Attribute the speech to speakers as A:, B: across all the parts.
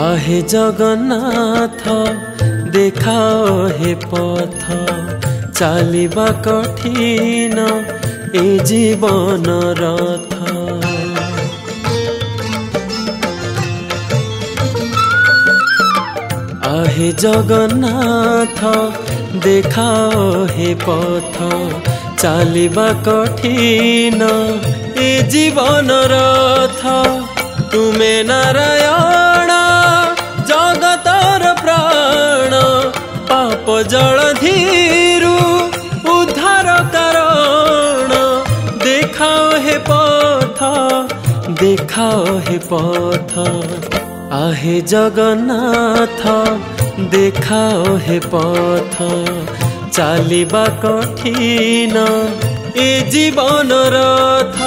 A: आहे जगन्नाथ देखाओ हे पथ चलिबा कठिन ए जीवन रथ। आहे जगन्नाथ देखाओ हे पथ चलिबा कठिन ए जीवन रथ। तुमे नारायण जगतर प्राण पाप जलधीरु उद्धार कारण। देखाओ हे पथ देखाओ हे पथ आहे जगन्नाथ देखाओ हे पथ चलिबा कठिन ए जीवन रथ।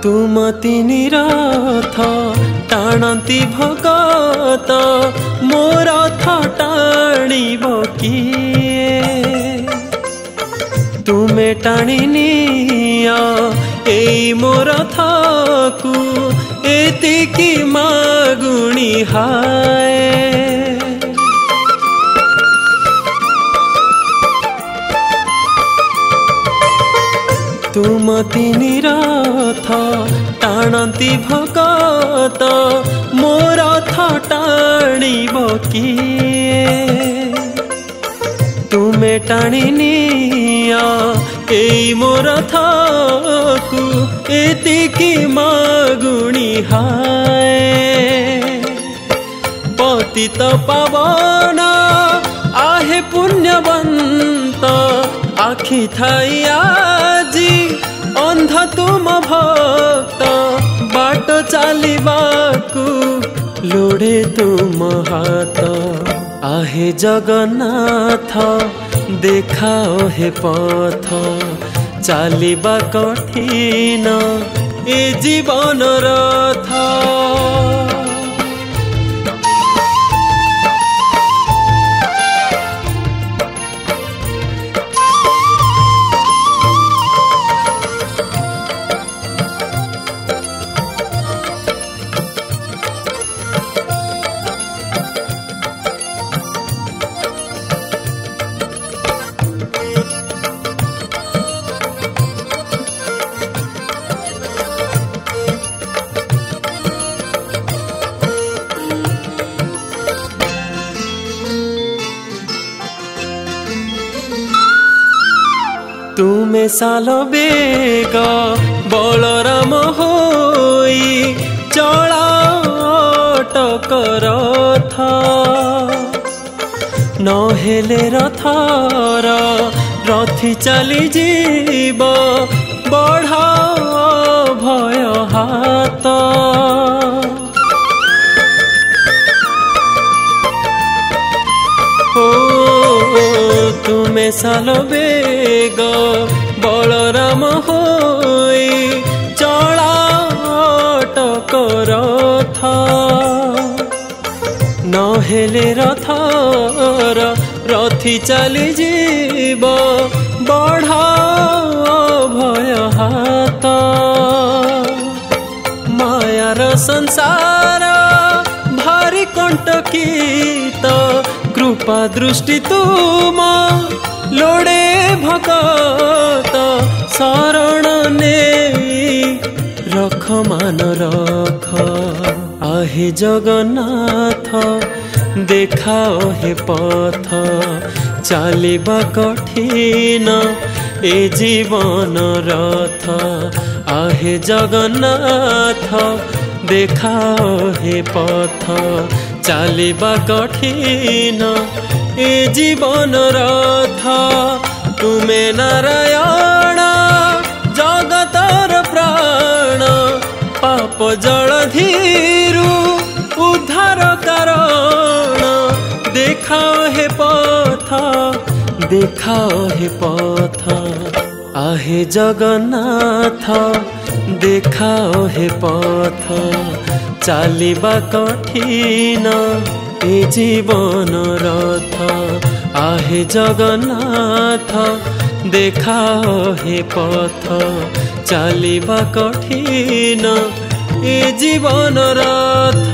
A: तुम तीनि रथ टाणती भगत मो रथ टाणिब किए। तुमे टाणी निया एई मो रथ को एतिकी मागुणी हाय। तुम तीनि रथ टाणती भगत मो रथ टाणिब किए। तुमे टाणी निया एई मो रथ को एतिकी मागुणी हाय। पतित पावन आहे पुण्यवंत आखि थाई आजी अंध तुम भक्त। बाट चलिबाकू लोड़े तुम हाथ आहे जगन्नाथ देखाओ हे पथ चलिबा कठिन ए जीवन रथ। तुमे साल बेग बलराम होई चलाटक रथ। नहेले रथर रथी चली जीव बढ़ा भय हाथ। तुमे साल बेग बलराम होई चलाटक रथ। नहेले रथर रथी चली जीव बढ़ा भय हाथ। मायार संसार भारी कंटकीत कृपा दृष्टि तुम लोड़े भगत। शरण ने रख मान रख आहे जगन्नाथ देखाओ हे पथ चलिबा कठिन ए जीवन रथ। आहे जगन्नाथ देखाओ हे पथ चलिबा कठिन ए जीवन रथ। तुमे नारायण जगतर प्राण पाप जलधीरु उद्धार कारण देखाओ हे पथ देखाओ हे पथ आहे जगन्नाथ देखाओ हे पथ चालिबा कठिन ए जीवन रथ आहे जगन्नाथ देखाओ हे पथ चालिबा कठिन ए जीवन रथ।